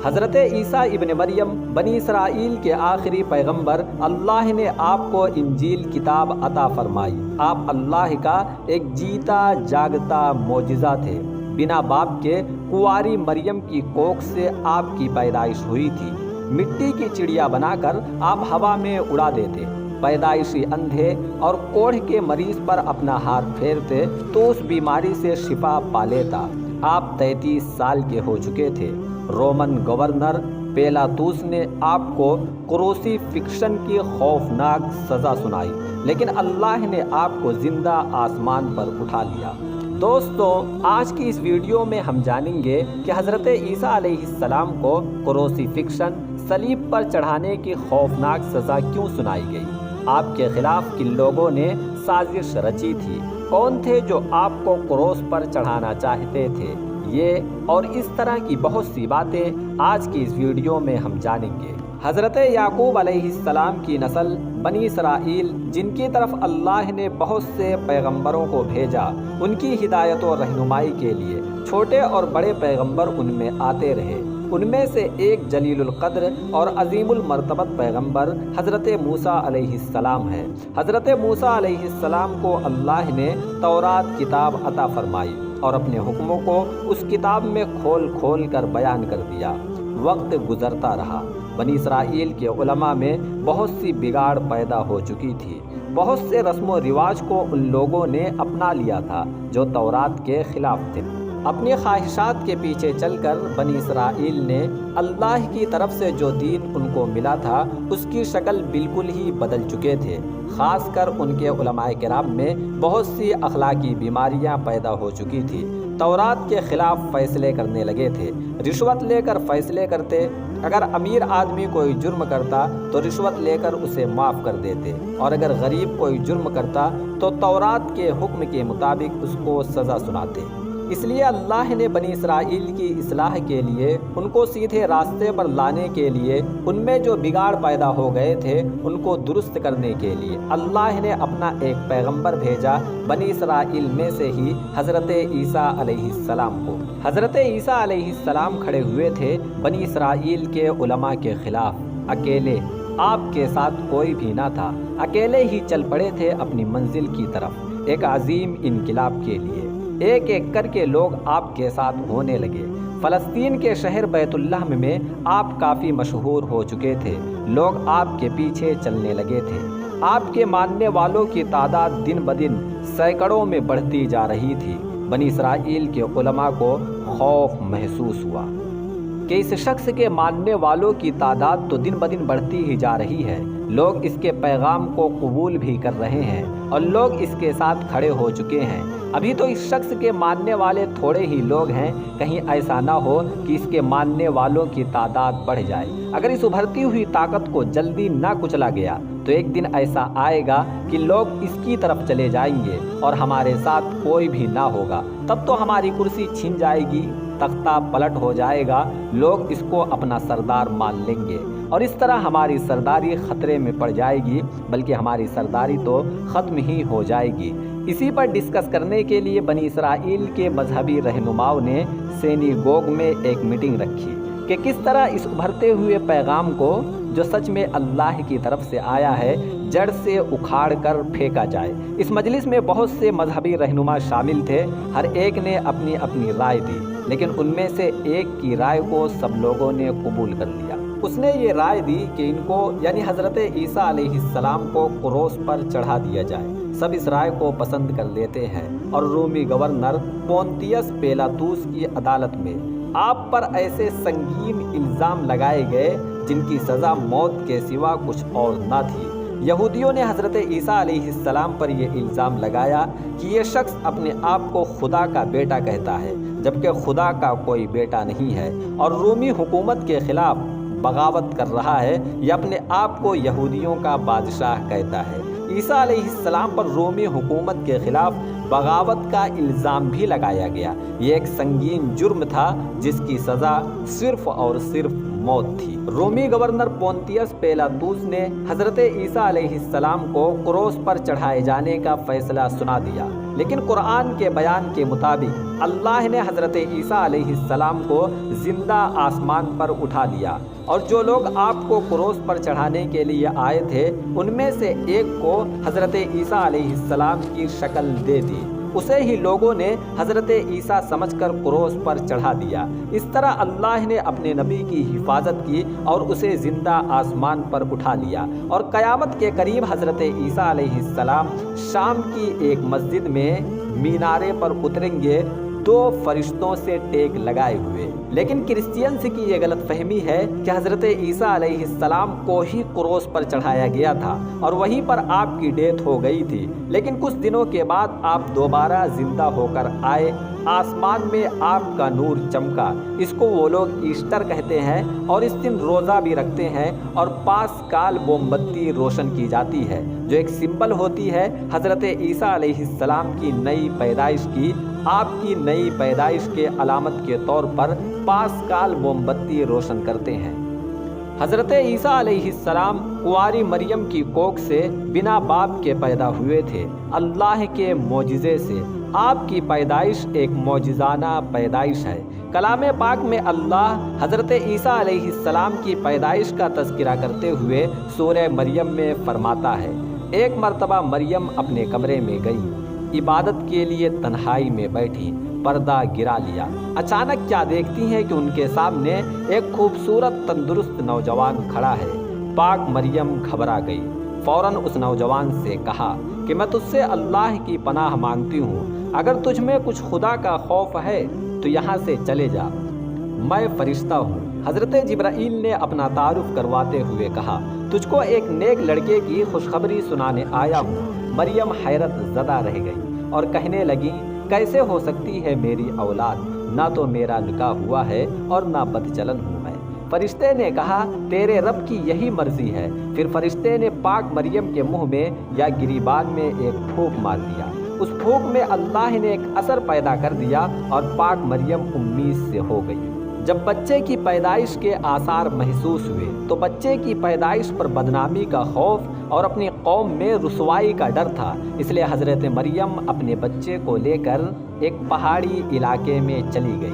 حضرت عیسیٰ ابن مریم بنی اسرائیل کے آخری پیغمبر، اللہ نے آپ کو انجیل کتاب عطا فرمائی۔ آپ اللہ کا ایک جیتا جاگتا معجزہ تھے۔ بنا باپ کے کنواری مریم کی کوکھ سے آپ کی پیدائش ہوئی تھی۔ مٹی کی چڑیا بنا کر آپ ہوا میں اڑا دیتے، پیدائشی اندھے اور کوڑھ کے مریض پر اپنا ہاتھ پھیرتے تو اس بیماری سے شفا پا لیتا۔ آپ 33 سال کے ہو چکے تھے۔ رومن گورنر پیلاطوس نے آپ کو کروسی فکشن کی خوفناک سزا سنائی، لیکن اللہ نے آپ کو زندہ آسمان پر اٹھا لیا۔ دوستو، آج کی اس ویڈیو میں ہم جانیں گے کہ حضرت عیسیٰ علیہ السلام کو کروسی فکشن، صلیب پر چڑھانے کی خوفناک سزا کیوں سنائی گئی؟ آپ کے خلاف کن لوگوں نے سازش رچی تھی؟ کون تھے جو آپ کو کروس پر چڑھانا چاہتے تھے؟ یہ اور اس طرح کی بہت سی باتیں آج کی اس ویڈیو میں ہم جانیں گے۔ حضرت یعقوب علیہ السلام کی نسل بنی اسرائیل، جن کی طرف اللہ نے بہت سے پیغمبروں کو بھیجا، ان کی ہدایت و رہنمائی کے لیے چھوٹے اور بڑے پیغمبر ان میں آتے رہے۔ ان میں سے ایک جلیل القدر اور عظیم المرتبت پیغمبر حضرت موسیٰ علیہ السلام ہے۔ حضرت موسیٰ علیہ السلام کو اللہ نے تورات کتاب عطا فرمائی اور اپنے حکموں کو اس کتاب میں کھول کھول کر بیان کر دیا۔ وقت گزرتا رہا، بنی اسرائیل کے علماء میں بہت سی بگاڑ پیدا ہو چکی تھی۔ بہت سے رسم و رواج کو ان لوگوں نے اپنا لیا تھا جو تورات کے خلاف تھے۔ اپنی خواہشات کے پیچھے چل کر بنی اسرائیل نے اللہ کی طرف سے جو دین ان کو ملا تھا اس کی شکل بالکل ہی بدل چکے تھے۔ خاص کر ان کے علماء کرام میں بہت سی اخلاقی بیماریاں پیدا ہو چکی تھی۔ تورات کے خلاف فیصلے کرنے لگے تھے، رشوت لے کر فیصلے کرتے۔ اگر امیر آدمی کوئی جرم کرتا تو رشوت لے کر اسے معاف کر دیتے، اور اگر غریب کوئی جرم کرتا تو تورات کے حکم کے مطابق اس کو سزا سناتے۔ اس لیے اللہ نے بنی اسرائیل کی اصلاح کے لیے، ان کو سیدھے راستے پر لانے کے لیے، ان میں جو بگاڑ پیدا ہو گئے تھے ان کو درست کرنے کے لیے اللہ نے اپنا ایک پیغمبر بھیجا، بنی اسرائیل میں سے ہی حضرت عیسیٰ علیہ السلام کو۔ حضرت عیسیٰ علیہ السلام کھڑے ہوئے تھے بنی اسرائیل کے علماء کے خلاف، اکیلے۔ آپ کے ساتھ کوئی بھی نہ تھا، اکیلے ہی چل پڑے تھے اپنی منزل کی طرف، ایک عظیم انقلاب کے لیے۔ ایک ایک کر کے لوگ آپ کے ساتھ ہونے لگے۔ فلسطین کے شہر بیت اللہ میں آپ کافی مشہور ہو چکے تھے، لوگ آپ کے پیچھے چلنے لگے تھے۔ آپ کے ماننے والوں کی تعداد دن بدن سینکڑوں میں بڑھتی جا رہی تھی۔ بنی اسرائیل کے علماء کو خوف محسوس ہوا کہ اس شخص کے ماننے والوں کی تعداد تو دن بدن بڑھتی ہی جا رہی ہے، لوگ اس کے پیغام کو قبول بھی کر رہے ہیں اور لوگ اس کے ساتھ کھڑے ہو چکے ہیں۔ ابھی تو اس شخص کے ماننے والے تھوڑے ہی لوگ ہیں، کہیں ایسا نہ ہو کہ اس کے ماننے والوں کی تعداد بڑھ جائے۔ اگر اس ابھرتی ہوئی طاقت کو جلدی نہ کچلا گیا تو ایک دن ایسا آئے گا کہ لوگ اس کی طرف چلے جائیں گے اور ہمارے ساتھ کوئی بھی نہ ہوگا۔ تب تو ہماری کرسی چھن جائے گی، تختہ پلٹ ہو جائے گا، لوگ اس کو اپنا سردار مان لیں گے اور اس طرح ہماری سرداری خطرے میں پڑ جائے گی، بلکہ ہماری سرداری تو ختم ہی ہو جائے گی۔ اسی پر ڈسکس کرنے کے لیے بنی اسرائیل کے مذہبی رہنماؤں نے سینیگوگ میں ایک میٹنگ رکھی کہ کس طرح اس ابھرتے ہوئے پیغام کو، جو سچ میں اللہ کی طرف سے آیا ہے، جڑ سے اکھاڑ کر پھینکا جائے۔ اس مجلس میں بہت سے مذہبی رہنما شامل تھے، ہر ایک نے اپنی اپنی رائے دی، لیکن ان میں سے ایک کی رائے کو سب لوگوں نے قبول کر لیا۔ اس نے یہ رائے دی کہ ان کو، یعنی حضرت عیسیٰ علیہ السلام کو کروس پر چڑھا دیا جائے۔ سب اس رائے کو پسند کر لیتے ہیں اور رومی گورنر پونتیس پیلاطوس کی عدالت میں آپ پر ایسے سنگین الزام لگائے گئے جن کی سزا موت کے سوا کچھ اور نہ تھی۔ یہودیوں نے حضرت عیسیٰ علیہ السلام پر یہ الزام لگایا کہ یہ شخص اپنے آپ کو خدا کا بیٹا کہتا ہے، جبکہ خدا کا کوئی بیٹا نہیں ہے، اور رومی حکومت کے خلاف بغاوت کر رہا ہے، یا اپنے آپ کو یہودیوں کا بادشاہ کہتا ہے۔ عیسیٰ علیہ السلام پر رومی حکومت کے خلاف بغاوت کا الزام بھی لگایا گیا۔ یہ ایک سنگین جرم تھا جس کی سزا صرف اور صرف موت تھی۔ رومی گورنر پونتیس پیلاطوس نے حضرت عیسیٰ علیہ السلام کو کروس پر چڑھائے جانے کا فیصلہ سنا دیا۔ لیکن قرآن کے بیان کے مطابق اللہ نے حضرت عیسیٰ علیہ السلام کو زندہ آسمان پر اٹھا لیا، اور جو لوگ آپ کو کروس پر چڑھانے کے لیے آئے تھے ان میں سے ایک کو حضرت عیسیٰ علیہ السلام کی شکل دے دی، اسے ہی لوگوں نے حضرت عیسیٰ سمجھ کر کروس پر چڑھا دیا۔ اس طرح اللہ نے اپنے نبی کی حفاظت کی اور اسے زندہ آسمان پر اٹھا لیا، اور قیامت کے قریب حضرت عیسیٰ علیہ السلام شام کی ایک مسجد میں مینارے پر اتریں گے، 2 فرشتوں سے ٹیک لگائے ہوئے۔ لیکن کرسچینس کی یہ غلط فہمی ہے کہ حضرت عیسیٰ علیہ السلام کو ہی کروس پر چڑھایا گیا تھا اور وہیں پر آپ کی ڈیتھ ہو گئی تھی، لیکن کچھ دنوں کے بعد آپ دوبارہ زندہ ہو کر آئے، آسمان میں آپ کا نور چمکا۔ اس کو وہ لوگ ایسٹر کہتے ہیں، اور اس دن روزہ بھی رکھتے ہیں اور 5 سال موم بتی روشن کی جاتی ہے، جو ایک سمبل ہوتی ہے حضرت عیسیٰ علیہ السلام کی نئی پیدائش کی۔ آپ کی نئی پیدائش کے علامت کے طور پر 5 سال موم بتی روشن کرتے ہیں۔ حضرت عیسیٰ علیہ السلام کنواری مریم کی کوکھ سے بنا باپ کے پیدا ہوئے تھے۔ اللہ کے معجزے سے آپ کی پیدائش ایک معجزانہ پیدائش ہے۔ کلام پاک میں اللہ حضرت عیسیٰ علیہ السلام کی پیدائش کا تذکرہ کرتے ہوئے سورہ مریم میں فرماتا ہے، ایک مرتبہ مریم اپنے کمرے میں گئی، عبادت کے لیے تنہائی میں بیٹھی، پردہ گرا لیا۔ اچانک کیا دیکھتی ہیں کہ ان کے سامنے ایک خوبصورت تندرست نوجوان کھڑا ہے۔ پاک مریم گھبرا گئی، فوراً اس نوجوان سے کہا کہ میں تجھ سے اللہ کی پناہ مانگتی ہوں، اگر تجھ میں کچھ خدا کا خوف ہے تو یہاں سے چلے جا، میں فرشتہ ہوں۔ حضرت جبرائیل نے اپنا تعارف کرواتے ہوئے کہا، تجھ کو ایک نیک لڑکے کی خوشخبری سنانے آیا ہوں۔ مریم حیرت زدہ رہ گئی اور کہنے لگی، کیسے ہو سکتی ہے میری اولاد؟ نہ تو میرا نکاح ہوا ہے اور نہ بدچلن ہوں میں۔ فرشتے نے کہا، تیرے رب کی یہی مرضی ہے۔ پھر فرشتے نے پاک مریم کے منہ میں یا گریبان میں ایک پھونک مار دیا۔ اس پھونک میں اللہ نے ایک اثر پیدا کر دیا اور پاک مریم امید سے ہو گئی۔ جب بچے کی پیدائش کے آثار محسوس ہوئے تو بچے کی پیدائش پر بدنامی کا خوف اور اپنی قوم میں رسوائی کا ڈر تھا، اس لیے حضرت مریم اپنے بچے کو لے کر ایک پہاڑی علاقے میں چلی گئی۔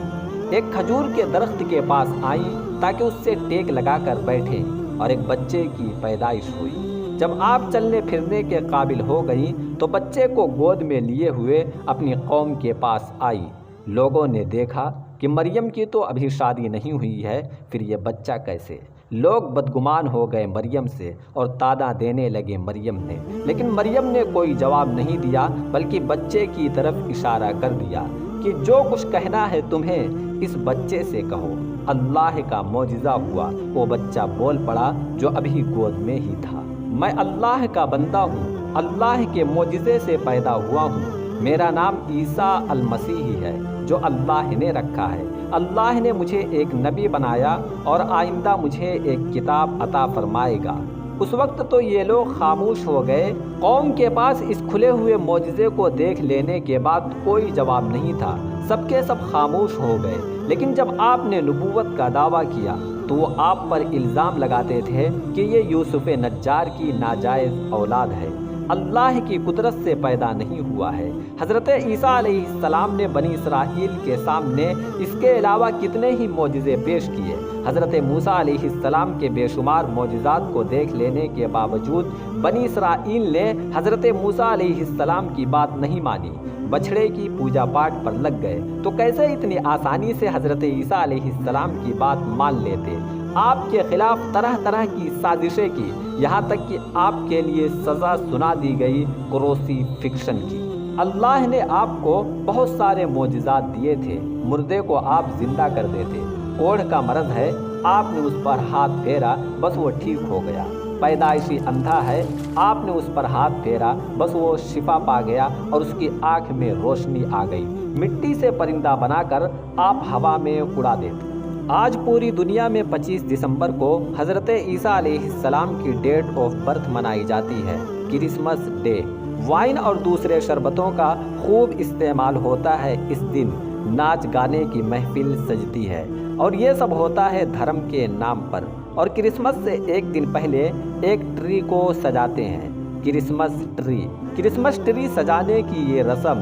ایک کھجور کے درخت کے پاس آئیں تاکہ اس سے ٹیک لگا کر بیٹھیں، اور ایک بچے کی پیدائش ہوئی۔ جب آپ چلنے پھرنے کے قابل ہو گئیں تو بچے کو گود میں لیے ہوئے اپنی قوم کے پاس آئی۔ لوگوں نے دیکھا کہ مریم کی تو ابھی شادی نہیں ہوئی ہے، پھر یہ بچہ کیسے؟ لوگ بدگمان ہو گئے مریم سے اور تانا دینے لگے مریم نے، لیکن مریم نے کوئی جواب نہیں دیا، بلکہ بچے کی طرف اشارہ کر دیا کہ جو کچھ کہنا ہے تمہیں اس بچے سے کہو۔ اللہ کا معجزہ ہوا، وہ بچہ بول پڑا جو ابھی گود میں ہی تھا، میں اللہ کا بندہ ہوں، اللہ کے معجزے سے پیدا ہوا ہوں، میرا نام عیسیٰ المسیح ہے جو اللہ نے رکھا ہے۔ اللہ نے مجھے ایک نبی بنایا اور آئندہ مجھے ایک کتاب عطا فرمائے گا۔ اس وقت تو یہ لوگ خاموش ہو گئے۔ قوم کے پاس اس کھلے ہوئے معجزے کو دیکھ لینے کے بعد کوئی جواب نہیں تھا، سب کے سب خاموش ہو گئے۔ لیکن جب آپ نے نبوت کا دعویٰ کیا تو وہ آپ پر الزام لگاتے تھے کہ یہ یوسف نجار کی ناجائز اولاد ہے، اللہ کی قدرت سے پیدا نہیں ہوا ہے۔ حضرت عیسیٰ علیہ السلام نے بنی اسرائیل کے سامنے اس کے علاوہ کتنے ہی معجزے پیش کیے۔ حضرت موسیٰ علیہ السلام کے بے شمار معجزات کو دیکھ لینے کے باوجود بنی اسرائیل نے حضرت موسیٰ علیہ السلام کی بات نہیں مانی، بچھڑے کی پوجا پاٹ پر لگ گئے، تو کیسے اتنی آسانی سے حضرت عیسیٰ علیہ السلام کی بات مان لیتے؟ آپ کے خلاف طرح طرح کی سازشیں کی، یہاں تک کہ آپ کے لیے سزا سنا دی گئی کروسی فکشن کی۔ اللہ نے آپ کو بہت سارے معجزات دیے تھے، مردے کو آپ زندہ کر دیتے، کوڑھ کا مرض ہے، آپ نے اس پر ہاتھ پھیرا، بس وہ ٹھیک ہو گیا۔ پیدائشی اندھا ہے، آپ نے اس پر ہاتھ پھیرا، بس وہ شفا پا گیا اور اس کی آنکھ میں روشنی آ گئی۔ مٹی سے پرندہ بنا کر آپ ہوا میں اڑا دیتے۔ آج پوری دنیا میں 25 دسمبر کو حضرت عیسیٰ علیہ السلام کی ڈیٹ آف برتھ منائی جاتی ہے، کرسمس ڈے۔ وائن اور دوسرے شربتوں کا خوب استعمال ہوتا ہے اس دن، ناچ گانے کی محفل سجتی ہے، اور یہ سب ہوتا ہے دھرم کے نام پر۔ اور کرسمس سے ایک دن پہلے ایک ٹری کو سجاتے ہیں، کرسمس ٹری۔ کرسمس ٹری سجانے کی یہ رسم